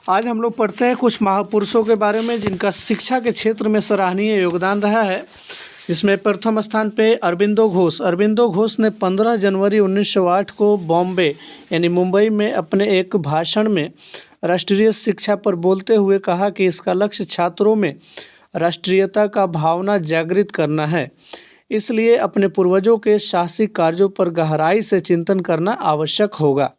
आज हम लोग पढ़ते हैं कुछ महापुरुषों के बारे में जिनका शिक्षा के क्षेत्र में सराहनीय योगदान रहा है। जिसमें प्रथम स्थान पे अरबिंदो घोष। अरबिंदो घोष ने 15 जनवरी 1908 को बॉम्बे यानी मुंबई में अपने एक भाषण में राष्ट्रीय शिक्षा पर बोलते हुए कहा कि इसका लक्ष्य छात्रों में राष्ट्रीयता का भावना जागृत करना है। इसलिए अपने पूर्वजों के साहसिक कार्यों पर गहराई से चिंतन करना आवश्यक होगा।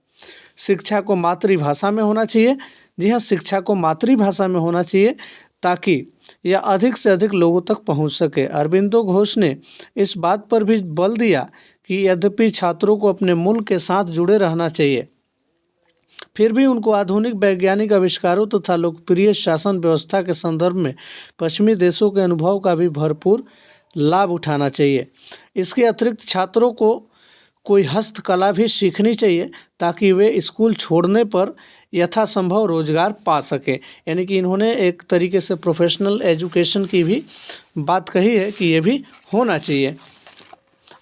शिक्षा को मातृभाषा में होना चाहिए। जी हाँ, शिक्षा को मातृभाषा में होना चाहिए ताकि यह अधिक से अधिक लोगों तक पहुंच सके। अरबिंदो घोष ने इस बात पर भी बल दिया कि यद्यपि छात्रों को अपने मूल के साथ जुड़े रहना चाहिए, फिर भी उनको आधुनिक वैज्ञानिक आविष्कारों तथा लोकप्रिय शासन व्यवस्था के संदर्भ में पश्चिमी देशों के अनुभव का भी भरपूर लाभ उठाना चाहिए। इसके अतिरिक्त छात्रों को कोई हस्तकला भी सीखनी चाहिए ताकि वे स्कूल छोड़ने पर यथासंभव रोजगार पा सके। यानी कि इन्होंने एक तरीके से प्रोफेशनल एजुकेशन की भी बात कही है कि ये भी होना चाहिए।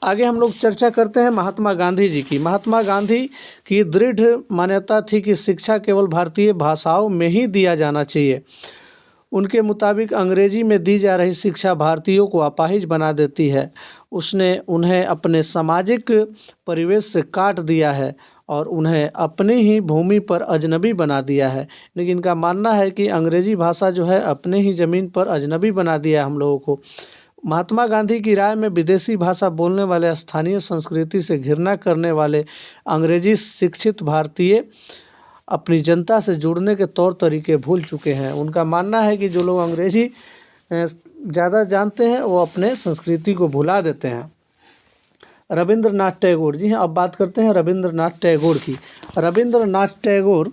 आगे हम लोग चर्चा करते हैं महात्मा गांधी जी की। महात्मा गांधी की दृढ़ मान्यता थी कि शिक्षा केवल भारतीय भाषाओं में ही दिया जाना चाहिए। उनके मुताबिक अंग्रेजी में दी जा रही शिक्षा भारतीयों को अपाहिज बना देती है। उसने उन्हें अपने सामाजिक परिवेश से काट दिया है और उन्हें अपनी ही भूमि पर अजनबी बना दिया है। लेकिन इनका मानना है कि अंग्रेजी भाषा जो है अपने ही ज़मीन पर अजनबी बना दिया है हम लोगों को। महात्मा गांधी की राय में विदेशी भाषा बोलने वाले, स्थानीय संस्कृति से घृणा करने वाले अंग्रेजी शिक्षित भारतीय अपनी जनता से जुड़ने के तौर तरीके भूल चुके हैं। उनका मानना है कि जो लोग अंग्रेजी ज़्यादा जानते हैं वो अपने संस्कृति को भुला देते हैं। रविंद्रनाथ टैगोर। जी हाँ, अब बात करते हैं रविंद्रनाथ टैगोर की। रविंद्रनाथ टैगोर,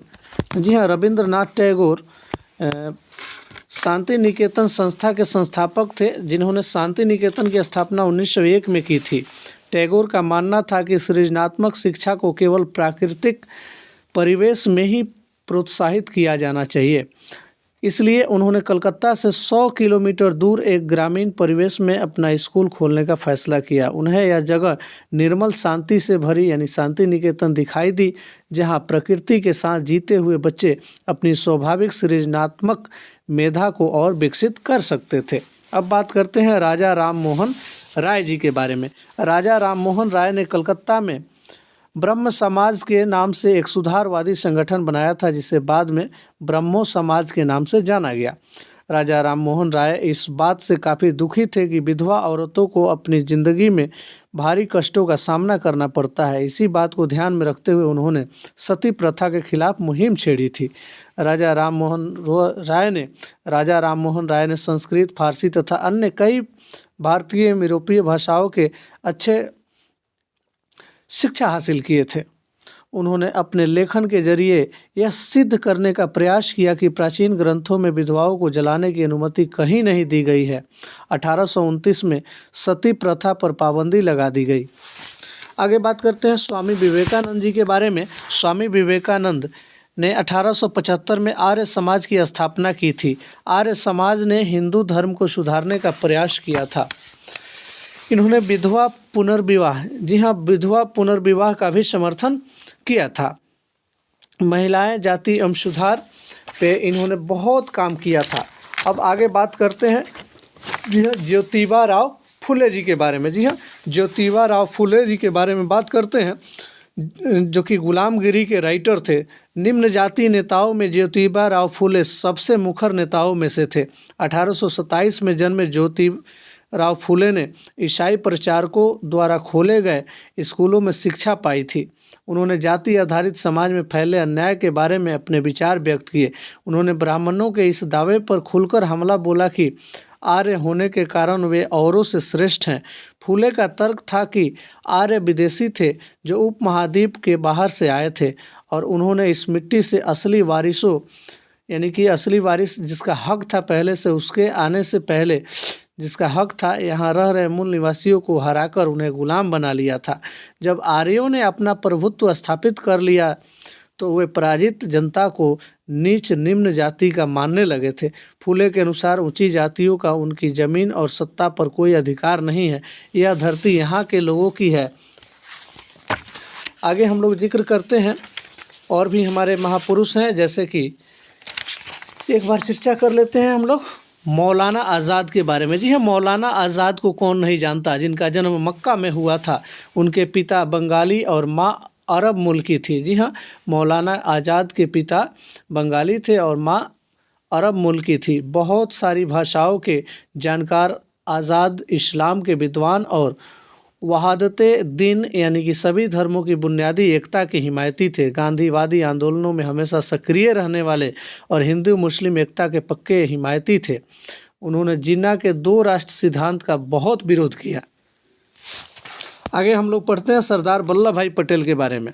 जी हाँ, रविंद्रनाथ टैगोर शांति निकेतन संस्था के संस्थापक थे, जिन्होंने शांति निकेतन की स्थापना 1901 में की थी। टैगोर का मानना था कि सृजनात्मक शिक्षा को केवल प्राकृतिक परिवेश में ही प्रोत्साहित किया जाना चाहिए। इसलिए उन्होंने कलकत्ता से 100 किलोमीटर दूर एक ग्रामीण परिवेश में अपना स्कूल खोलने का फैसला किया। उन्हें यह जगह निर्मल शांति से भरी यानी शांति निकेतन दिखाई दी, जहां प्रकृति के साथ जीते हुए बच्चे अपनी स्वाभाविक सृजनात्मक मेधा को और विकसित कर सकते थे। अब बात करते हैं राजा राम मोहन राय जी के बारे में। राजा राम मोहन राय ने कलकत्ता में ब्रह्म समाज के नाम से एक सुधारवादी संगठन बनाया था, जिसे बाद में ब्रह्मो समाज के नाम से जाना गया। राजा राम मोहन राय इस बात से काफ़ी दुखी थे कि विधवा औरतों को अपनी ज़िंदगी में भारी कष्टों का सामना करना पड़ता है। इसी बात को ध्यान में रखते हुए उन्होंने सती प्रथा के खिलाफ मुहिम छेड़ी थी। राजा राम मोहन राय ने संस्कृत, फारसी तथा अन्य कई भारतीय यूरोपीय भाषाओं के अच्छे शिक्षा हासिल किए थे। उन्होंने अपने लेखन के जरिए यह सिद्ध करने का प्रयास किया कि प्राचीन ग्रंथों में विधवाओं को जलाने की अनुमति कहीं नहीं दी गई है। 1829 में सती प्रथा पर पाबंदी लगा दी गई। आगे बात करते हैं स्वामी विवेकानंद जी के बारे में। स्वामी विवेकानंद ने 1875 में आर्य समाज की स्थापना की थी। आर्य समाज ने हिंदू धर्म को सुधारने का प्रयास किया था। इन्होंने विधवा पुनर्विवाह, जी हाँ, विधवा पुनर्विवाह का भी समर्थन किया था। महिलाएं जाति एवं सुधार पे इन्होंने बहुत काम किया था। अब आगे बात करते हैं जी हाँ ज्योतिबा राव फुले जी के बारे में। जी हाँ, ज्योतिबा राव फुले जी के बारे में बात करते हैं, जो कि गुलामगिरी के राइटर थे। निम्न जाति नेताओं में ज्योतिबा राव फुले सबसे मुखर नेताओं में से थे। 1827 में जन्मे ज्योतिबा राव फुले ने ईसाई प्रचारकों द्वारा खोले गए स्कूलों में शिक्षा पाई थी। उन्होंने जाति आधारित समाज में फैले अन्याय के बारे में अपने विचार व्यक्त किए। उन्होंने ब्राह्मणों के इस दावे पर खुलकर हमला बोला कि आर्य होने के कारण वे औरों से श्रेष्ठ हैं। फुले का तर्क था कि आर्य विदेशी थे जो उपमहाद्वीप के बाहर से आए थे और उन्होंने इस मिट्टी से असली वारिसों यानी कि असली वारिस जिसका हक था पहले से, उसके आने से पहले जिसका हक था, यहाँ रह रहे मूल निवासियों को हराकर उन्हें गुलाम बना लिया था। जब आर्यों ने अपना प्रभुत्व स्थापित कर लिया तो वे पराजित जनता को नीच निम्न जाति का मानने लगे थे। फुले के अनुसार ऊंची जातियों का उनकी जमीन और सत्ता पर कोई अधिकार नहीं है। यह धरती यहाँ के लोगों की है। आगे हम लोग जिक्र करते हैं और भी हमारे महापुरुष हैं, जैसे कि एक बार चर्चा कर लेते हैं हम लोग मौलाना आज़ाद के बारे में। जी हाँ, मौलाना आज़ाद को कौन नहीं जानता, जिनका जन्म मक्का में हुआ था। उनके पिता बंगाली और माँ अरब मुल्की थी। जी हाँ, मौलाना आज़ाद के पिता बंगाली थे और माँ अरब मुल्की थी। बहुत सारी भाषाओं के जानकार, आज़ाद इस्लाम के विद्वान और वहादते दिन यानी कि सभी धर्मों की बुनियादी एकता के हिमायती थे। गांधीवादी आंदोलनों में हमेशा सक्रिय रहने वाले और हिंदू मुस्लिम एकता के पक्के हिमायती थे। उन्होंने जिन्ना के 2 राष्ट्र सिद्धांत का बहुत विरोध किया। आगे हम लोग पढ़ते हैं सरदार वल्लभ भाई पटेल के बारे में।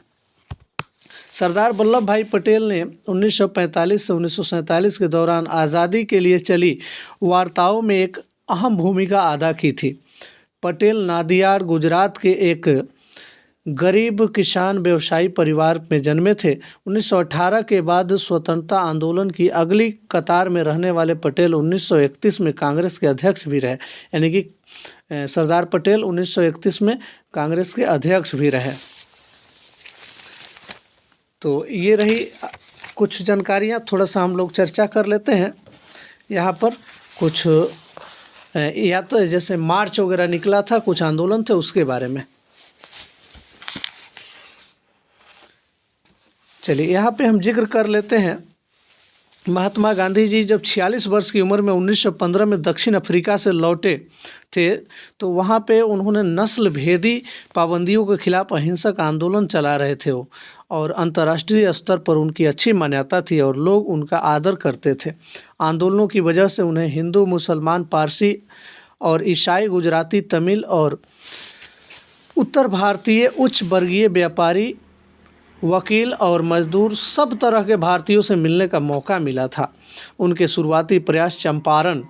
सरदार वल्लभ भाई पटेल ने 1945 से 1947 के दौरान आज़ादी के लिए चली वार्ताओं में एक अहम भूमिका अदा की थी। पटेल नादियाड गुजरात के एक गरीब किसान व्यवसायी परिवार में जन्मे थे। 1918 के बाद स्वतंत्रता आंदोलन की अगली कतार में रहने वाले पटेल 1931 में कांग्रेस के अध्यक्ष भी रहे। यानी कि सरदार पटेल 1931 में कांग्रेस के अध्यक्ष भी रहे। तो ये रही कुछ जानकारियाँ, थोड़ा सा हम लोग चर्चा कर लेते हैं। यहाँ पर कुछ या तो जैसे मार्च वगैरह निकला था, कुछ आंदोलन थे, उसके बारे में। चलिए यहाँ पे हम जिक्र कर लेते हैं। महात्मा गांधी जी जब 46 वर्ष की उम्र में 1915 में दक्षिण अफ्रीका से लौटे थे, तो वहाँ पे उन्होंने नस्ल भेदी पाबंदियों के खिलाफ अहिंसक आंदोलन चला रहे थे वो, और अंतर्राष्ट्रीय स्तर पर उनकी अच्छी मान्यता थी और लोग उनका आदर करते थे। आंदोलनों की वजह से उन्हें हिंदू, मुसलमान, पारसी और ईसाई, गुजराती, तमिल और उत्तर भारतीय उच्च वर्गीय व्यापारी, वकील और मजदूर सब तरह के भारतीयों से मिलने का मौका मिला था। उनके शुरुआती प्रयास चंपारण,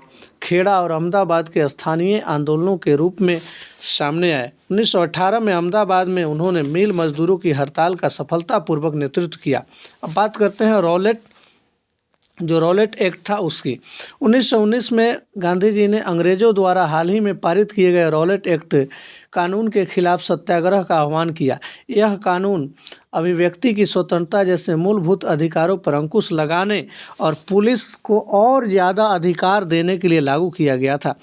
खेड़ा और अहमदाबाद के स्थानीय आंदोलनों के रूप में सामने आए। 1918 में अहमदाबाद में उन्होंने मिल मजदूरों की हड़ताल का सफलतापूर्वक नेतृत्व किया। अब बात करते हैं रॉलेट एक्ट था उसकी। 1919 में गांधी जी ने अंग्रेज़ों द्वारा हाल ही में पारित किए गए रॉलेट एक्ट कानून के खिलाफ सत्याग्रह का आह्वान किया। यह कानून अभिव्यक्ति की स्वतंत्रता जैसे मूलभूत अधिकारों पर अंकुश लगाने और पुलिस को और ज़्यादा अधिकार देने के लिए लागू किया गया था।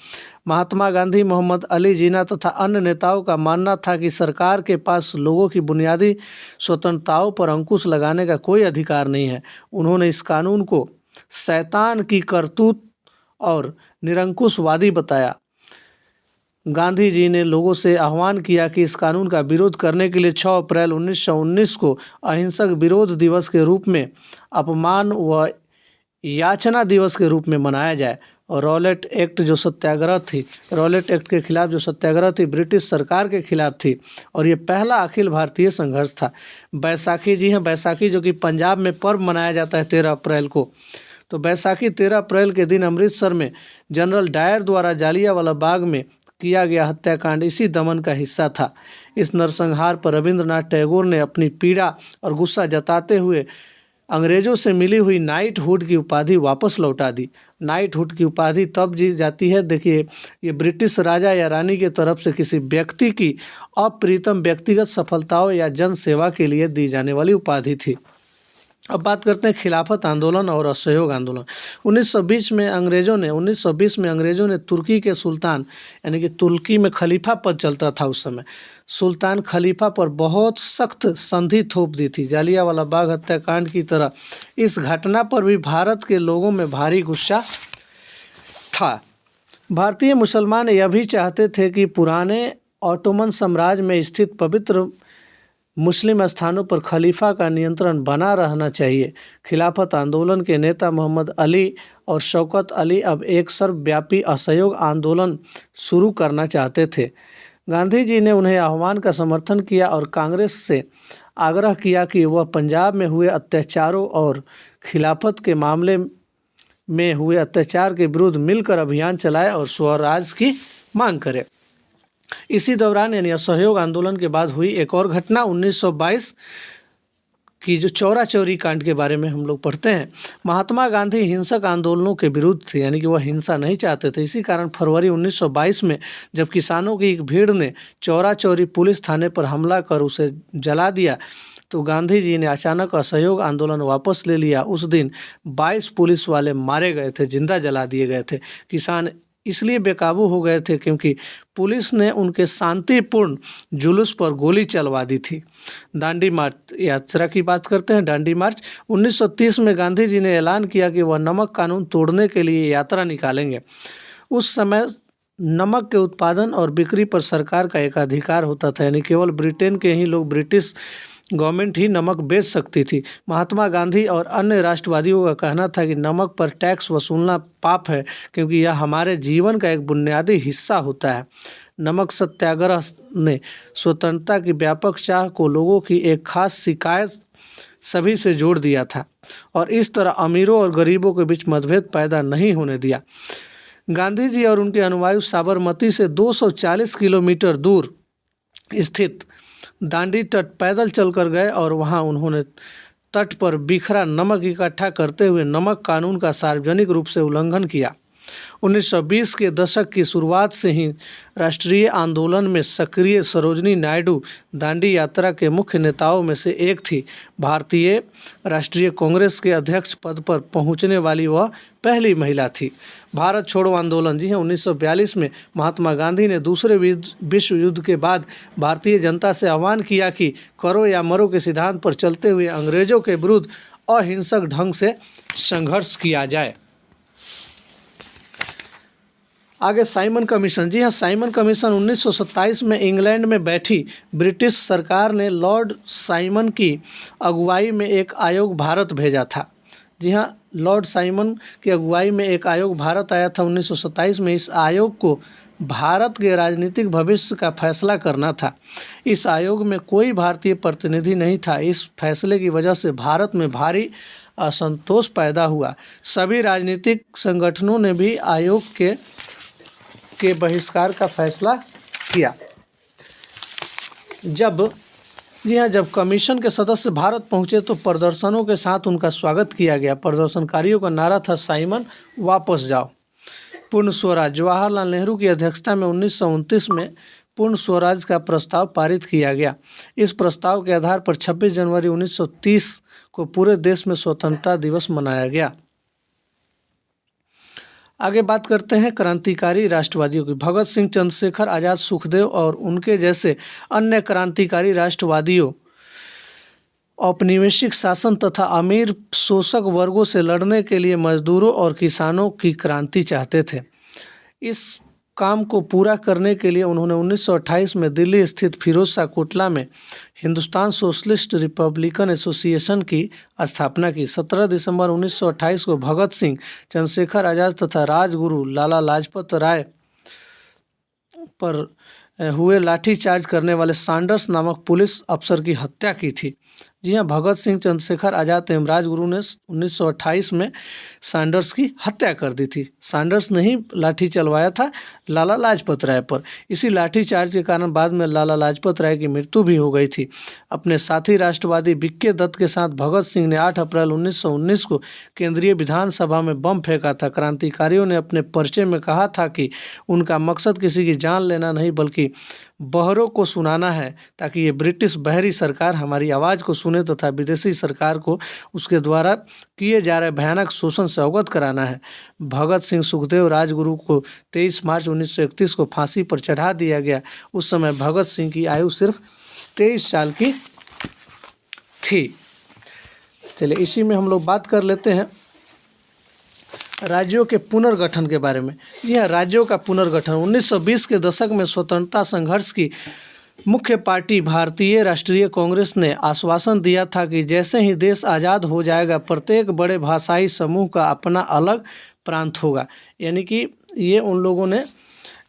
महात्मा गांधी, मोहम्मद अली जिन्ना तथा अन्य नेताओं का मानना था कि सरकार के पास लोगों की बुनियादी स्वतंत्रताओं पर अंकुश लगाने का कोई अधिकार नहीं है। उन्होंने इस कानून को शैतान की करतूत और निरंकुशवादी बताया। गांधी जी ने लोगों से आह्वान किया कि इस कानून का विरोध करने के लिए 6 अप्रैल 1919 को अहिंसक विरोध दिवस के रूप में, अपमान व याचना दिवस के रूप में मनाया जाए। और रॉलेट एक्ट के खिलाफ जो सत्याग्रह थी, ब्रिटिश सरकार के खिलाफ थी और ये पहला अखिल भारतीय संघर्ष था। बैसाखी, जी हाँ, बैसाखी जो कि पंजाब में पर्व मनाया जाता है 13 अप्रैल को। तो बैसाखी 13 अप्रैल के दिन अमृतसर में जनरल डायर द्वारा जालियांवाला बाग में किया गया हत्याकांड इसी दमन का हिस्सा था। इस नरसंहार पर रविंद्रनाथ टैगोर ने अपनी पीड़ा और गुस्सा जताते हुए अंग्रेज़ों से मिली हुई नाइटहुड की उपाधि वापस लौटा दी। नाइटहुड की उपाधि तब दी जाती है, देखिए, ये ब्रिटिश राजा या रानी की तरफ से किसी व्यक्ति की अप्रीतम व्यक्तिगत सफलताओं या जन सेवा के लिए दी जाने वाली उपाधि थी। अब बात करते हैं खिलाफत आंदोलन और असहयोग आंदोलन। 1920 में अंग्रेज़ों ने तुर्की के सुल्तान, यानी कि तुर्की में खलीफा पद चलता था उस समय, सुल्तान खलीफा पर बहुत सख्त संधि थोप दी थी। जालियांवाला बाग हत्याकांड की तरह इस घटना पर भी भारत के लोगों में भारी गुस्सा था। भारतीय मुसलमान यह भी चाहते थे कि पुराने ऑटोमन साम्राज्य में स्थित पवित्र मुस्लिम स्थानों पर खलीफा का नियंत्रण बना रहना चाहिए। खिलाफत आंदोलन के नेता मोहम्मद अली और शौकत अली अब एक सर्वव्यापी असहयोग आंदोलन शुरू करना चाहते थे। गांधी जी ने उन्हें आह्वान का समर्थन किया और कांग्रेस से आग्रह किया कि वह पंजाब में हुए अत्याचारों और खिलाफत के मामले में हुए अत्याचार के विरुद्ध मिलकर अभियान चलाए और स्वराज की मांग करे। इसी दौरान यानी असहयोग आंदोलन के बाद हुई एक और घटना 1922 की जो चौरा चौरी कांड के बारे में हम लोग पढ़ते हैं। महात्मा गांधी हिंसक आंदोलनों के विरुद्ध थे, यानी कि वह हिंसा नहीं चाहते थे। इसी कारण फरवरी 1922 में जब किसानों की एक भीड़ ने चौरा चौरी पुलिस थाने पर हमला कर उसे जला दिया, तो गांधी जी ने अचानक असहयोग आंदोलन वापस ले लिया। उस दिन 22 पुलिस वाले मारे गए थे, जिंदा जला दिए गए थे। किसान इसलिए बेकाबू हो गए थे क्योंकि पुलिस ने उनके शांतिपूर्ण जुलूस पर गोली चलवा दी थी। दांडी मार्च यात्रा की बात करते हैं। दांडी मार्च 1930 में गांधी जी ने ऐलान किया कि वह नमक कानून तोड़ने के लिए यात्रा निकालेंगे। उस समय नमक के उत्पादन और बिक्री पर सरकार का एक अधिकार होता था, यानी केवल ब्रिटेन के ही लोग, ब्रिटिश गवर्नमेंट ही नमक बेच सकती थी। महात्मा गांधी और अन्य राष्ट्रवादियों का कहना था कि नमक पर टैक्स वसूलना पाप है, क्योंकि यह हमारे जीवन का एक बुनियादी हिस्सा होता है। नमक सत्याग्रह ने स्वतंत्रता की व्यापक चाह को लोगों की एक खास शिकायत सभी से जोड़ दिया था और इस तरह अमीरों और गरीबों के बीच मतभेद पैदा नहीं होने दिया। गांधी जी और उनके अनुयायी साबरमती से 240 किलोमीटर दूर स्थित दांडी तट पैदल चलकर गए और वहां उन्होंने तट पर बिखरा नमक इकट्ठा करते हुए नमक कानून का सार्वजनिक रूप से उल्लंघन किया। 1920 के दशक की शुरुआत से ही राष्ट्रीय आंदोलन में सक्रिय सरोजिनी नायडू दांडी यात्रा के मुख्य नेताओं में से एक थी। भारतीय राष्ट्रीय कांग्रेस के अध्यक्ष पद पर पहुंचने वाली वह पहली महिला थी। भारत छोड़ो आंदोलन, जी हाँ, 1942 में महात्मा गांधी ने दूसरे विश्व युद्ध के बाद भारतीय जनता से आह्वान किया कि करो या मरो के सिद्धांत पर चलते हुए अंग्रेजों के विरुद्ध अहिंसक ढंग से संघर्ष किया जाए। आगे साइमन कमीशन, जी हाँ, साइमन कमीशन 1927 में इंग्लैंड में बैठी ब्रिटिश सरकार ने लॉर्ड साइमन की अगुवाई में एक आयोग भारत भेजा था। जी हाँ, लॉर्ड साइमन की अगुवाई में एक आयोग भारत आया था 1927 में। इस आयोग को भारत के राजनीतिक भविष्य का फैसला करना था। इस आयोग में कोई भारतीय प्रतिनिधि नहीं था। इस फैसले की वजह से भारत में भारी असंतोष पैदा हुआ। सभी राजनीतिक संगठनों ने भी आयोग के बहिष्कार का फैसला किया। जब कमीशन के सदस्य भारत पहुंचे तो प्रदर्शनों के साथ उनका स्वागत किया गया। प्रदर्शनकारियों का नारा था, साइमन वापस जाओ। पूर्ण स्वराज, जवाहरलाल नेहरू की अध्यक्षता में 1929 में पूर्ण स्वराज का प्रस्ताव पारित किया गया। इस प्रस्ताव के आधार पर 26 जनवरी 1930 को पूरे देश में स्वतंत्रता दिवस मनाया गया। आगे बात करते हैं क्रांतिकारी राष्ट्रवादियों की। भगत सिंह, चंद्रशेखर आज़ाद, सुखदेव और उनके जैसे अन्य क्रांतिकारी राष्ट्रवादियों औपनिवेशिक शासन तथा अमीर शोषक वर्गों से लड़ने के लिए मजदूरों और किसानों की क्रांति चाहते थे। इस काम को पूरा करने के लिए उन्होंने 1928 में दिल्ली स्थित फिरोज शाह कोटला में हिंदुस्तान सोशलिस्ट रिपब्लिकन एसोसिएशन की स्थापना की। 17 दिसंबर 1928 को भगत सिंह, चंद्रशेखर आज़ाद तथा राजगुरु लाला लाजपत राय पर हुए लाठीचार्ज करने वाले सैंडर्स नामक पुलिस अफसर की हत्या की थी। जी हाँ, भगत सिंह, चंद्रशेखर आज़ाद एवं राजगुरु ने 1928 में सैंडर्स की हत्या कर दी थी। सैंडर्स ने ही लाठी चलवाया था लाला लाजपत राय पर। इसी लाठीचार्ज के कारण बाद में लाला लाजपत राय की मृत्यु भी हो गई थी। अपने साथी राष्ट्रवादी बीके दत्त के साथ भगत सिंह ने 8 अप्रैल 1919 को केंद्रीय विधानसभा में बम फेंका था। क्रांतिकारियों ने अपने परिचय में कहा था कि उनका मकसद किसी की जान लेना नहीं बल्कि बहरों को सुनाना है, ताकि ये ब्रिटिश बहरी सरकार हमारी आवाज़ को सुने तथा विदेशी सरकार को उसके द्वारा किए जा रहे भयानक शोषण से अवगत कराना है। भगत सिंह, सुखदेव, राजगुरु को 23 मार्च 1931 को फांसी पर चढ़ा दिया गया। उस समय भगत सिंह की आयु सिर्फ 23 साल की थी। चलिए, इसी में हम लोग बात कर लेते हैं राज्यों के पुनर्गठन के बारे में। जी हाँ, राज्यों का पुनर्गठन 1920 के दशक में स्वतंत्रता संघर्ष की मुख्य पार्टी भारतीय राष्ट्रीय कांग्रेस ने आश्वासन दिया था कि जैसे ही देश आज़ाद हो जाएगा प्रत्येक बड़े भाषाई समूह का अपना अलग प्रांत होगा। यानी कि ये उन लोगों ने,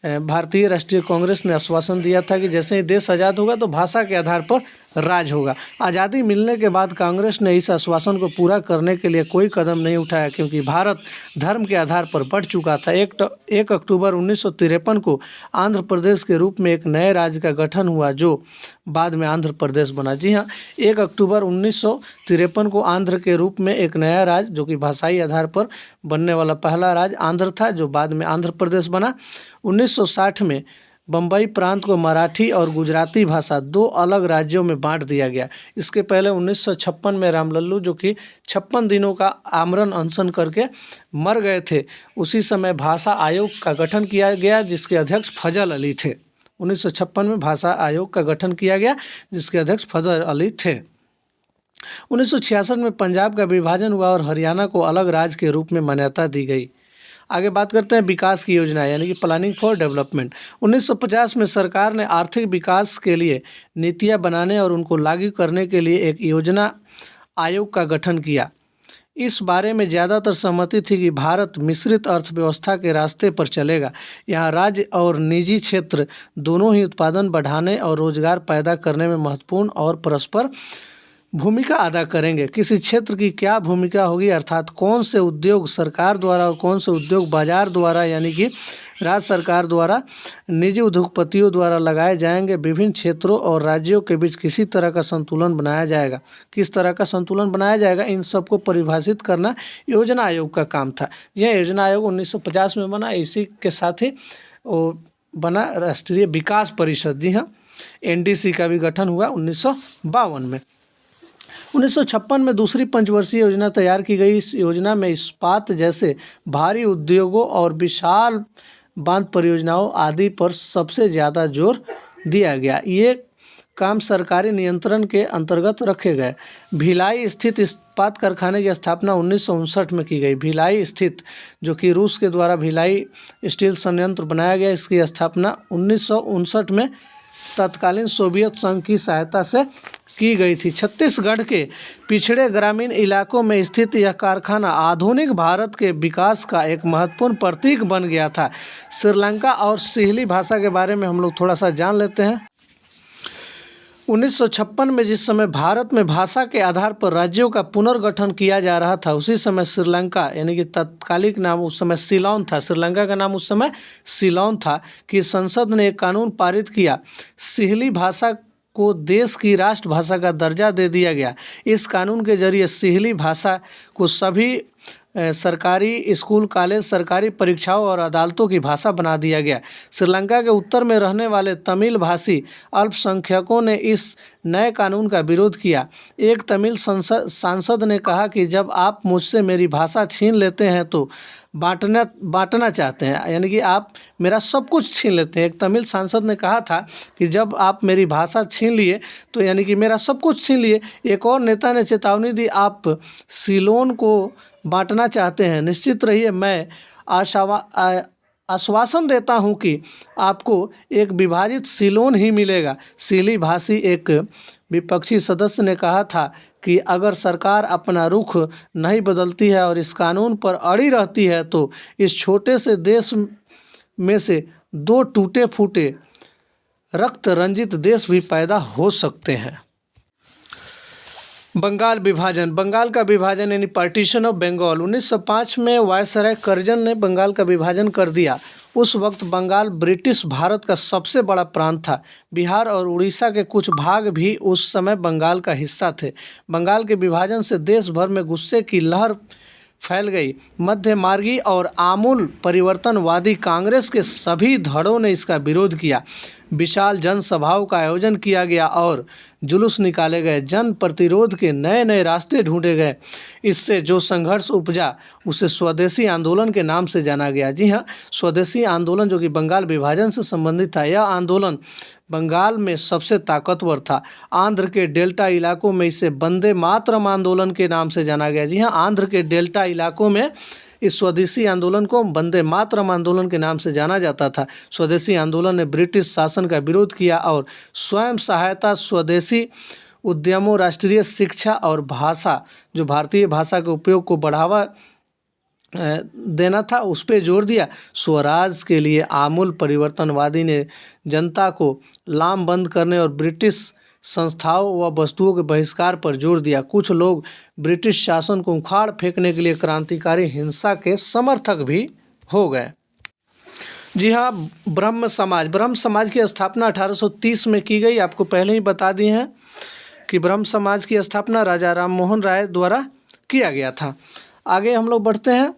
भारतीय राष्ट्रीय कांग्रेस ने आश्वासन दिया था कि जैसे ही देश आज़ाद होगा तो भाषा के आधार पर राज होगा। आज़ादी मिलने के बाद कांग्रेस ने इस आश्वासन को पूरा करने के लिए कोई कदम नहीं उठाया, क्योंकि भारत धर्म के आधार पर बढ़ चुका था। 1 अक्टूबर 1953 को आंध्र प्रदेश के रूप में एक नए राज्य का गठन हुआ, जो बाद में आंध्र प्रदेश बना। जी हाँ, 1 अक्टूबर 1953 को आंध्र के रूप में एक नया राज्य, जो कि भाषाई आधार पर बनने वाला पहला राज्य आंध्र था, जो बाद में आंध्र प्रदेश बना। 1960 में बम्बई प्रांत को मराठी और गुजराती भाषा 2 अलग राज्यों में बांट दिया गया। इसके पहले 1956 में रामलल्लू जो कि 56 दिनों का आमरण अनशन करके मर गए थे, उसी समय भाषा आयोग का गठन किया गया जिसके अध्यक्ष फजल अली थे। 1956 में भाषा आयोग का गठन किया गया जिसके अध्यक्ष फजल अली थे। 1966 में पंजाब का विभाजन हुआ और हरियाणा को अलग राज्य के रूप में मान्यता दी गई। आगे बात करते हैं विकास की योजना यानी कि प्लानिंग फॉर डेवलपमेंट। 1950 में सरकार ने आर्थिक विकास के लिए नीतियां बनाने और उनको लागू करने के लिए एक योजना आयोग का गठन किया। इस बारे में ज़्यादातर सहमति थी कि भारत मिश्रित अर्थव्यवस्था के रास्ते पर चलेगा। यहाँ राज्य और निजी क्षेत्र दोनों ही उत्पादन बढ़ाने और रोजगार पैदा करने में महत्वपूर्ण और परस्पर भूमिका अदा करेंगे। किसी क्षेत्र की क्या भूमिका होगी अर्थात कौन से उद्योग सरकार द्वारा और कौन से उद्योग बाजार द्वारा यानी कि राज्य सरकार द्वारा निजी उद्योगपतियों द्वारा लगाए जाएंगे। विभिन्न क्षेत्रों और राज्यों के बीच किसी तरह का संतुलन बनाया जाएगा। किस तरह का संतुलन बनाया जाएगा, इन सबको परिभाषित करना योजना आयोग का काम था। यह योजना आयोग 1950 में बना। इसी के साथ ही वो बना राष्ट्रीय विकास परिषद। जी हाँ, NDC का भी गठन हुआ 1952 में। 1956 में दूसरी पंचवर्षीय योजना तैयार की गई। इस योजना में इस्पात जैसे भारी उद्योगों और विशाल बांध परियोजनाओं आदि पर सबसे ज़्यादा जोर दिया गया। ये काम सरकारी नियंत्रण के अंतर्गत रखे गए। भिलाई स्थित इस्पात कारखाने की स्थापना 1959 में की गई। भिलाई स्थित जो कि रूस के द्वारा भिलाई स्टील संयंत्र बनाया गया, इसकी स्थापना 1959 में तत्कालीन सोवियत संघ की सहायता से की गई थी। छत्तीसगढ़ के पिछड़े ग्रामीण इलाकों में स्थित यह कारखाना आधुनिक भारत के विकास का एक महत्वपूर्ण प्रतीक बन गया था। श्रीलंका और सिहली भाषा के बारे में हम लोग थोड़ा सा जान लेते हैं। 1956 में जिस समय भारत में भाषा के आधार पर राज्यों का पुनर्गठन किया जा रहा था, उसी समय श्रीलंका यानी कि तत्कालिक नाम उस समय सीलोन था, श्रीलंका का नाम उस समय सीलोन था, कि संसद ने एक कानून पारित किया। सिहली भाषा को देश की राष्ट्रभाषा का दर्जा दे दिया गया। इस कानून के जरिए सिहली भाषा को सभी सरकारी स्कूल, कॉलेज, सरकारी परीक्षाओं और अदालतों की भाषा बना दिया गया। श्रीलंका के उत्तर में रहने वाले तमिल भाषी अल्पसंख्यकों ने इस नए कानून का विरोध किया। एक तमिल सांसद ने कहा कि जब आप मुझसे मेरी भाषा छीन लेते हैं तो बांटना चाहते हैं, यानी कि आप मेरा सब कुछ छीन लेते हैं। एक तमिल सांसद ने कहा था कि जब आप मेरी भाषा छीन लिए तो यानी कि मेरा सब कुछ छीन लिए। एक और नेता ने चेतावनी दी, आप सीलोन को बांटना चाहते हैं, निश्चित रहिए मैं आश्वासन देता हूं कि आपको एक विभाजित सीलोन ही मिलेगा। सिहली भाषी एक विपक्षी सदस्य ने कहा था कि अगर सरकार अपना रुख नहीं बदलती है और इस कानून पर अड़ी रहती है तो इस छोटे से देश में से 2 टूटे फूटे रक्त रंजित देश भी पैदा हो सकते हैं। बंगाल विभाजन। बंगाल का विभाजन यानी पार्टीशन ऑफ बंगाल। 1905 में वायसराय कर्जन ने बंगाल का विभाजन कर दिया। उस वक्त बंगाल ब्रिटिश भारत का सबसे बड़ा प्रांत था। बिहार और उड़ीसा के कुछ भाग भी उस समय बंगाल का हिस्सा थे। बंगाल के विभाजन से देश भर में गुस्से की लहर फैल गई। मध्यमार्गी और आमूल परिवर्तनवादी कांग्रेस के सभी धड़ों ने इसका विरोध किया। विशाल जनसभाओं का आयोजन किया गया और जुलूस निकाले गए। जन प्रतिरोध के नए नए रास्ते ढूंढे गए। इससे जो संघर्ष उपजा उसे स्वदेशी आंदोलन के नाम से जाना गया। जी हाँ, स्वदेशी आंदोलन जो कि बंगाल विभाजन से संबंधित था। यह आंदोलन बंगाल में सबसे ताकतवर था। आंध्र के डेल्टा इलाकों में इसे वंदे मातरम आंदोलन के नाम से जाना गया। जी हाँ, आंध्र के डेल्टा इलाकों में इस स्वदेशी आंदोलन को वंदे मातरम आंदोलन के नाम से जाना जाता था। स्वदेशी आंदोलन ने ब्रिटिश शासन का विरोध किया और स्वयं सहायता, स्वदेशी उद्यमों, राष्ट्रीय शिक्षा और भाषा, जो भारतीय भाषा के उपयोग को बढ़ावा देना था, उस पर जोर दिया। स्वराज के लिए आमूल परिवर्तनवादी ने जनता को लामबंद करने और ब्रिटिश संस्थाओं व वस्तुओं के बहिष्कार पर जोर दिया। कुछ लोग ब्रिटिश शासन को उखाड़ फेंकने के लिए क्रांतिकारी हिंसा के समर्थक भी हो गए। जी हाँ, ब्रह्म समाज की स्थापना 1830 में की गई। आपको पहले ही बता दिए हैं कि ब्रह्म समाज की स्थापना राजा राम मोहन राय द्वारा किया गया था। आगे हम लोग बढ़ते हैं।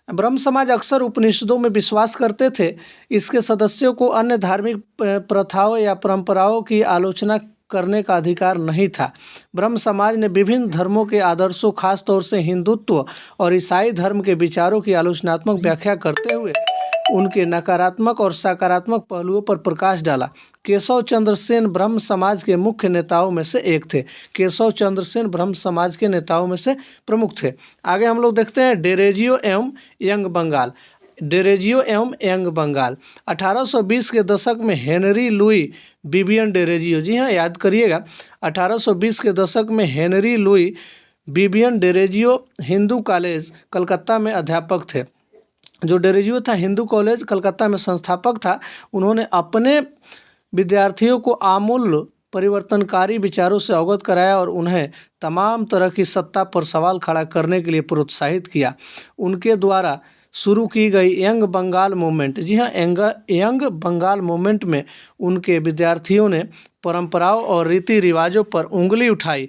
ब्रह्म समाज अक्सर उपनिषदों में विश्वास करते थे। इसके सदस्यों को अन्य धार्मिक प्रथाओं या परंपराओं की आलोचना करने का अधिकार नहीं था। ब्रह्म समाज ने विभिन्न धर्मों के आदर्शों, खास तौर से हिंदुत्व और ईसाई धर्म के विचारों की आलोचनात्मक व्याख्या करते हुए उनके नकारात्मक और सकारात्मक पहलुओं पर प्रकाश डाला। केशव चंद्र सेन ब्रह्म समाज के मुख्य नेताओं में से एक थे। केशव चंद्र सेन ब्रह्म समाज के नेताओं में से प्रमुख थे। आगे हम लोग देखते हैं डेरेजियो एवं यंग बंगाल। डेरेजियो एवं यंग बंगाल 1820 के दशक में हेनरी लुई बिबियन डेरेजियो, जी हाँ याद करिएगा, 1820 के दशक में Henry Louis Vivian Derozio Hindu college Calcutta में अध्यापक थे। जो डेरेजियो था हिंदू कॉलेज कलकत्ता में संस्थापक था। उन्होंने अपने विद्यार्थियों को आमूल परिवर्तनकारी विचारों से अवगत कराया और उन्हें तमाम तरह की सत्ता पर सवाल खड़ा करने के लिए प्रोत्साहित किया। उनके द्वारा शुरू की गई यंग बंगाल मूवमेंट, जी हाँ यंग बंगाल मूवमेंट में उनके विद्यार्थियों ने परंपराओं और रीति रिवाजों पर उंगली उठाई,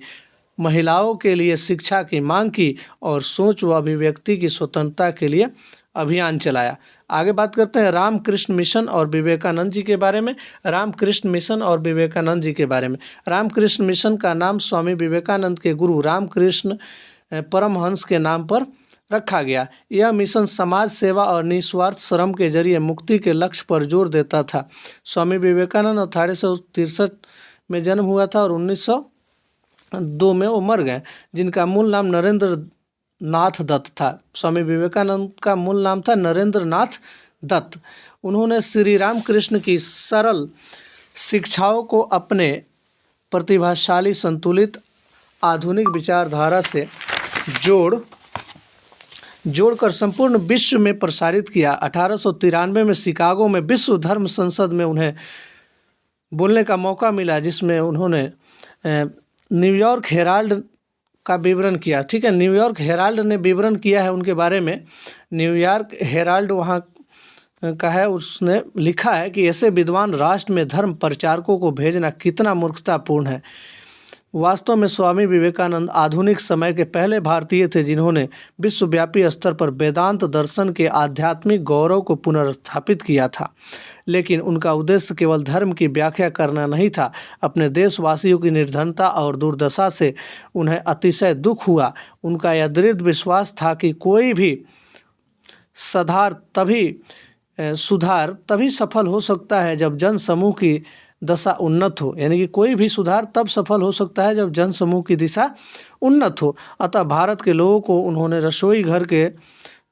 महिलाओं के लिए शिक्षा की मांग की और सोच व अभिव्यक्ति की स्वतंत्रता के लिए अभियान चलाया। आगे बात करते हैं रामकृष्ण मिशन और विवेकानंद जी के बारे में। रामकृष्ण मिशन और विवेकानंद जी के बारे में। रामकृष्ण मिशन का नाम स्वामी विवेकानंद के गुरु रामकृष्ण परमहंस के नाम पर रखा गया। यह मिशन समाज सेवा और निस्वार्थ श्रम के जरिए मुक्ति के लक्ष्य पर जोर देता था। स्वामी विवेकानंद 1863 में जन्म हुआ था और 1902 में वो मर गए, जिनका मूल नाम नरेंद्र नाथ दत्त था। स्वामी विवेकानंद का मूल नाम था नरेंद्र नाथ दत्त। उन्होंने श्री रामकृष्ण की सरल शिक्षाओं को अपने प्रतिभाशाली, संतुलित, आधुनिक विचारधारा से जोड़कर संपूर्ण विश्व में प्रसारित किया। 1893 में शिकागो में विश्व धर्म संसद में उन्हें बोलने का मौका मिला, जिसमें उन्होंने न्यूयॉर्क हेराल्ड का विवरण किया। ठीक है, न्यूयॉर्क हेराल्ड ने विवरण किया है उनके बारे में। न्यूयॉर्क हेराल्ड वहाँ का है, उसने लिखा है कि ऐसे विद्वान राष्ट्र में धर्म प्रचारकों को भेजना कितना मूर्खतापूर्ण है। वास्तव में स्वामी विवेकानंद आधुनिक समय के पहले भारतीय थे जिन्होंने विश्वव्यापी स्तर पर वेदांत दर्शन के आध्यात्मिक गौरव को पुनर्स्थापित किया था। लेकिन उनका उद्देश्य केवल धर्म की व्याख्या करना नहीं था। अपने देशवासियों की निर्धनता और दुर्दशा से उन्हें अतिशय दुख हुआ। उनका यह दृढ़ विश्वास था कि कोई भी सुधार तभी सफल हो सकता है जब जन समूह की दशा उन्नत हो। यानी कि कोई भी सुधार तब सफल हो सकता है जब जन समूह की दिशा उन्नत हो। अतः भारत के लोगों को उन्होंने रसोई घर के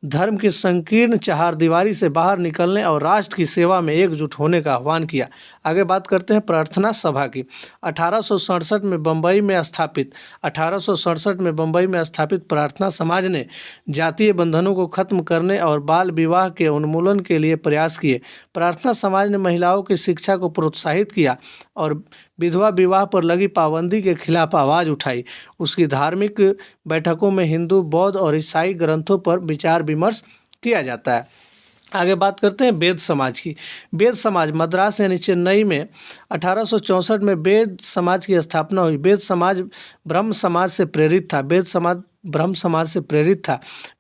धर्म की संकीर्ण चहारदीवारी से बाहर निकलने और राष्ट्र की सेवा में एकजुट होने का आह्वान किया। आगे बात करते हैं प्रार्थना सभा की। 1867 में बम्बई में स्थापित प्रार्थना समाज ने जातीय बंधनों को खत्म करने और बाल विवाह के उन्मूलन के लिए प्रयास किए। प्रार्थना समाज ने महिलाओं की शिक्षा को प्रोत्साहित किया और विधवा विवाह पर लगी पाबंदी के खिलाफ आवाज़ उठाई। उसकी धार्मिक बैठकों में हिंदू, बौद्ध और ईसाई ग्रंथों पर विचार विमर्श किया जाता है। आगे बात करते हैं वेद समाज की। वेद समाज मद्रास यानी चेन्नई में 1864 में वेद समाज की स्थापना हुई। वेद समाज ब्रह्म समाज से प्रेरित था।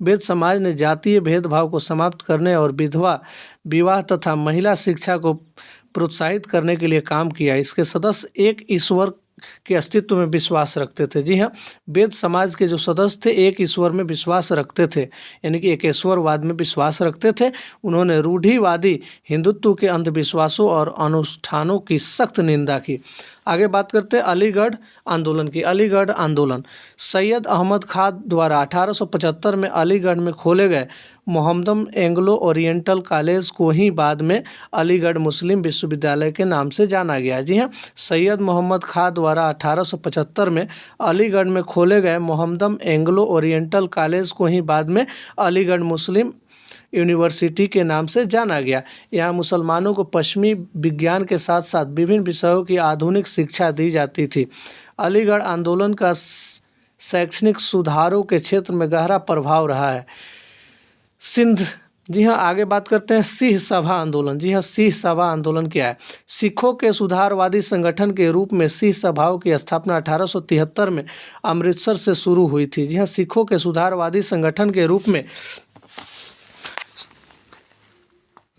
वेद समाज ने जातीय भेदभाव को समाप्त करने और विधवा विवाह तथा महिला शिक्षा को प्रोत्साहित करने के लिए काम किया। इसके सदस्य एक ईश्वर के अस्तित्व में विश्वास रखते थे। जी हाँ, वेद समाज के जो सदस्य थे एक ईश्वर में विश्वास रखते थे, यानी कि एकेश्वरवाद में विश्वास रखते थे। उन्होंने रूढ़िवादी हिंदुत्व के अंधविश्वासों और अनुष्ठानों की सख्त निंदा की। आगे बात करते हैं अलीगढ़ आंदोलन की। अलीगढ़ आंदोलन सैयद अहमद खान द्वारा 1875 में अलीगढ़ में खोले गए मोहम्मदन एंग्लो ओरिएंटल कॉलेज को ही बाद में अलीगढ़ मुस्लिम विश्वविद्यालय के नाम से जाना गया। जी हाँ, सैयद मोहम्मद खान द्वारा 1875 में अलीगढ़ में खोले गए मोहम्मदन एंग्लो ओरिएंटल कॉलेज को ही बाद में अलीगढ़ मुस्लिम यूनिवर्सिटी के नाम से जाना गया। यहाँ मुसलमानों को पश्चिमी विज्ञान के साथ साथ विभिन्न विषयों की आधुनिक शिक्षा दी जाती थी। अलीगढ़ आंदोलन का शैक्षणिक सुधारों के क्षेत्र में गहरा प्रभाव रहा है। सिंध, जी हाँ, आगे बात करते हैं सिंह सभा आंदोलन। जी हाँ, सिंह सभा आंदोलन क्या है? सिखों के सुधारवादी संगठन के रूप में सिंह सभाओं की स्थापना 1873 में अमृतसर से शुरू हुई थी। जी हाँ, सिखों के सुधारवादी संगठन के रूप में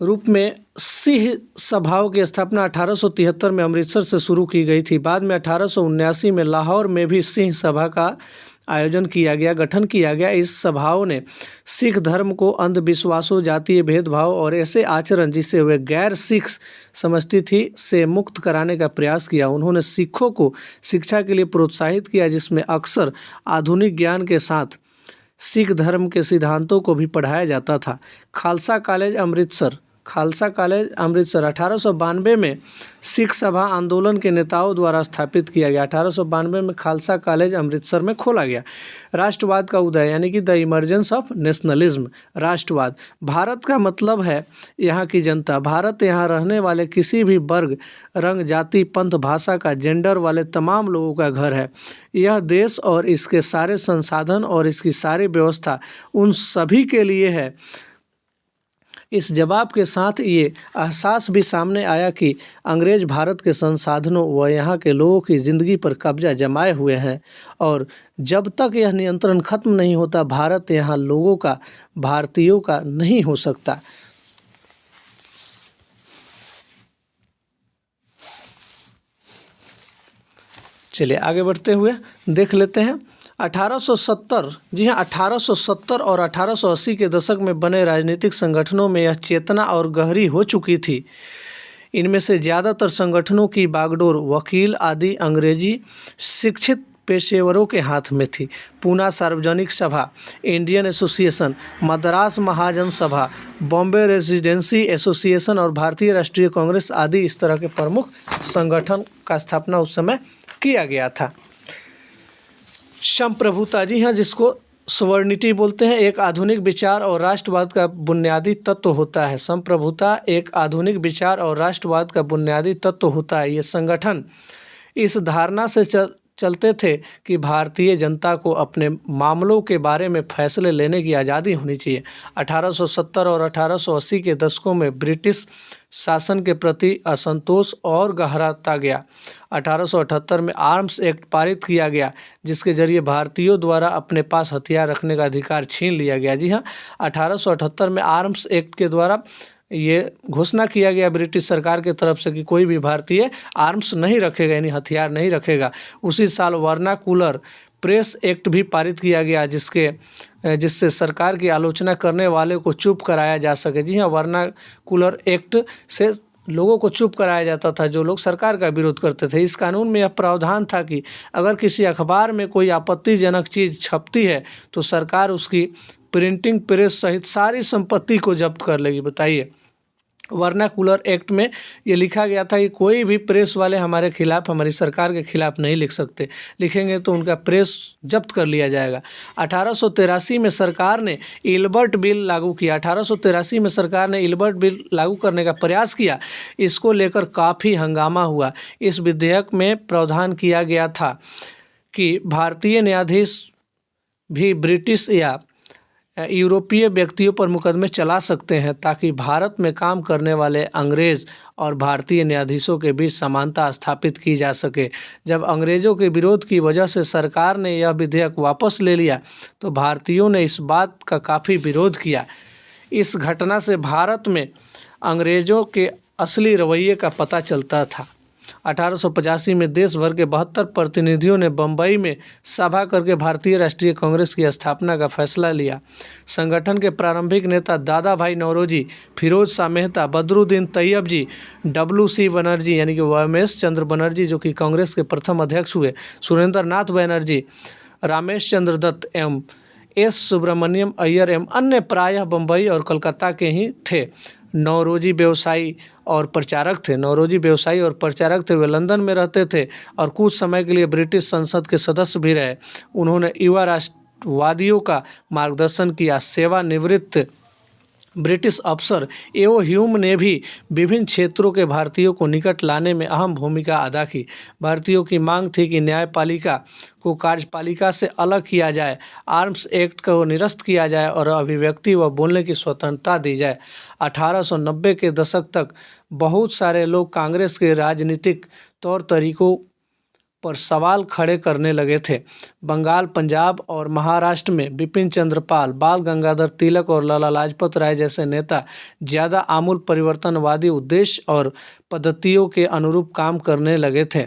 रूप में सिंह सभाओं की स्थापना 1873 में अमृतसर से शुरू की गई थी। बाद में 1879 में लाहौर में भी सिंह सभा का गठन किया गया। इस सभाओं ने सिख धर्म को अंधविश्वासों, जातीय भेदभाव और ऐसे आचरण जिसे वे गैर सिख समझती थी से मुक्त कराने का प्रयास किया। उन्होंने सिखों को शिक्षा के लिए प्रोत्साहित किया, जिसमें अक्सर आधुनिक ज्ञान के साथ सिख धर्म के सिद्धांतों को भी पढ़ाया जाता था। खालसा कॉलेज अमृतसर 1892 में सिख सभा आंदोलन के नेताओं द्वारा स्थापित किया गया। 1892 में खालसा कॉलेज अमृतसर में खोला गया। राष्ट्रवाद का उदय यानी कि द इमर्जेंस ऑफ नेशनलिज्म। राष्ट्रवाद, भारत का मतलब है यहाँ की जनता। भारत यहाँ रहने वाले किसी भी वर्ग, रंग, जाति, पंथ, भाषा का, जेंडर वाले तमाम लोगों का घर है। यह देश और इसके सारे संसाधन और इसकी सारी व्यवस्था उन सभी के लिए है। इस जवाब के साथ ये एहसास भी सामने आया कि अंग्रेज भारत के संसाधनों व यहाँ के लोगों की ज़िंदगी पर कब्जा जमाए हुए हैं और जब तक यह नियंत्रण खत्म नहीं होता, भारत यहाँ लोगों का, भारतीयों का नहीं हो सकता। चलिए आगे बढ़ते हुए देख लेते हैं 1870। जी हाँ, 1870 और 1880 के दशक में बने राजनीतिक संगठनों में यह चेतना और गहरी हो चुकी थी। इनमें से ज़्यादातर संगठनों की बागडोर वकील आदि अंग्रेजी शिक्षित पेशेवरों के हाथ में थी। पूना सार्वजनिक सभा, इंडियन एसोसिएशन, मद्रास महाजन सभा, बॉम्बे रेजिडेंसी एसोसिएशन और भारतीय राष्ट्रीय कांग्रेस आदि इस तरह के प्रमुख संगठन का स्थापना उस समय किया गया था। संप्रभुता, जी हाँ, जिसको सवर्निटी बोलते हैं, एक आधुनिक विचार और राष्ट्रवाद का बुनियादी तत्व होता है। संप्रभुता एक आधुनिक विचार और राष्ट्रवाद का बुनियादी तत्व होता है। ये संगठन इस धारणा से चलते थे कि भारतीय जनता को अपने मामलों के बारे में फैसले लेने की आज़ादी होनी चाहिए। 1870 और 1880 के दशकों में ब्रिटिश शासन के प्रति असंतोष और गहराता गया। 1878 में आर्म्स एक्ट पारित किया गया, जिसके जरिए भारतीयों द्वारा अपने पास हथियार रखने का अधिकार छीन लिया गया। जी हाँ, 1878 में आर्म्स एक्ट के द्वारा ये घोषणा किया गया ब्रिटिश सरकार की तरफ से कि कोई भी भारतीय आर्म्स नहीं रखेगा, यानी हथियार नहीं रखेगा। उसी साल वर्नाकुलर प्रेस एक्ट भी पारित किया गया, जिससे सरकार की आलोचना करने वाले को चुप कराया जा सके। जी हाँ, वर्नाकुलर एक्ट से लोगों को चुप कराया जाता था जो लोग सरकार का विरोध करते थे। इस कानून में यह प्रावधान था कि अगर किसी अखबार में कोई आपत्तिजनक चीज़ छपती है तो सरकार उसकी प्रिंटिंग प्रेस सहित सारी संपत्ति को जब्त कर लेगी। बताइए, वर्नाकुलर एक्ट में ये लिखा गया था कि कोई भी प्रेस वाले हमारे खिलाफ, हमारी सरकार के खिलाफ नहीं लिख सकते, लिखेंगे तो उनका प्रेस जब्त कर लिया जाएगा। 1883 में सरकार ने इल्बर्ट बिल लागू किया। 1883 में सरकार ने इल्बर्ट बिल लागू करने का प्रयास किया। इसको लेकर काफ़ी हंगामा हुआ। इस विधेयक में प्रावधान किया गया था कि भारतीय न्यायाधीश भी ब्रिटिश या यूरोपीय व्यक्तियों पर मुकदमे चला सकते हैं, ताकि भारत में काम करने वाले अंग्रेज़ और भारतीय न्यायाधीशों के बीच समानता स्थापित की जा सके। जब अंग्रेज़ों के विरोध की वजह से सरकार ने यह विधेयक वापस ले लिया तो भारतीयों ने इस बात का काफ़ी विरोध किया। इस घटना से भारत में अंग्रेज़ों के असली रवैये का पता चलता था। 1885 में देश भर के 72 प्रतिनिधियों ने बम्बई में सभा करके भारतीय राष्ट्रीय कांग्रेस की स्थापना का फैसला लिया। संगठन के प्रारंभिक नेता दादा भाई नौरोजी, फिरोज शाह मेहता, बदरुद्दीन तैयब जी, WC बनर्जी यानी कि वमेश चंद्र बनर्जी जो कि कांग्रेस के प्रथम अध्यक्ष हुए, सुरेंद्र नाथ बनर्जी, रामेश चंद्र दत्त एवं S सुब्रमण्यम अय्यर एवं अन्य प्रायः बम्बई और कलकत्ता के ही थे। नौरोजी व्यवसायी और प्रचारक थे। वे लंदन में रहते थे और कुछ समय के लिए ब्रिटिश संसद के सदस्य भी रहे। उन्होंने युवा राष्ट्रवादियों का मार्गदर्शन किया। सेवानिवृत्त ब्रिटिश अफसर एओ ह्यूम ने भी विभिन्न क्षेत्रों के भारतीयों को निकट लाने में अहम भूमिका अदा की। भारतीयों की मांग थी कि न्यायपालिका को कार्यपालिका से अलग किया जाए, आर्म्स एक्ट को निरस्त किया जाए और अभिव्यक्ति व बोलने की स्वतंत्रता दी जाए। 1890 के दशक तक बहुत सारे लोग कांग्रेस के राजनीतिक तौर तरीकों पर सवाल खड़े करने लगे थे। बंगाल, पंजाब और महाराष्ट्र में बिपिन चंद्र पाल, बाल गंगाधर तिलक और लाला लाजपत राय जैसे नेता ज़्यादा आमूल परिवर्तनवादी उद्देश्य और पद्धतियों के अनुरूप काम करने लगे थे।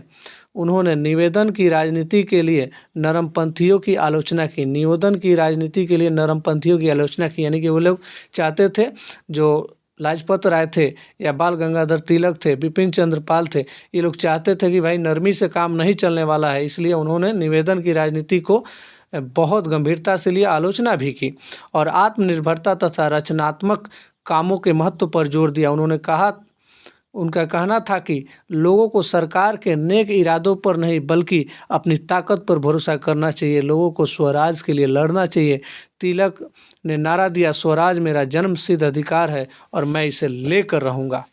उन्होंने निवेदन की राजनीति के लिए नरमपंथियों की आलोचना की। निवेदन की राजनीति के लिए नरमपंथियों की आलोचना की, यानी कि वो लोग चाहते थे, जो लाजपत राय थे या बाल गंगाधर तिलक थे, बिपिन चंद्र पाल थे, ये लोग चाहते थे कि भाई नरमी से काम नहीं चलने वाला है, इसलिए उन्होंने निवेदन की राजनीति को बहुत गंभीरता से लिया, आलोचना भी की और आत्मनिर्भरता तथा रचनात्मक कामों के महत्व पर जोर दिया। उन्होंने कहा, उनका कहना था कि लोगों को सरकार के नेक इरादों पर नहीं बल्कि अपनी ताकत पर भरोसा करना चाहिए, लोगों को स्वराज के लिए लड़ना चाहिए। तिलक ने नारा दिया, स्वराज मेरा जन्मसिद्ध अधिकार है और मैं इसे लेकर रहूँगा।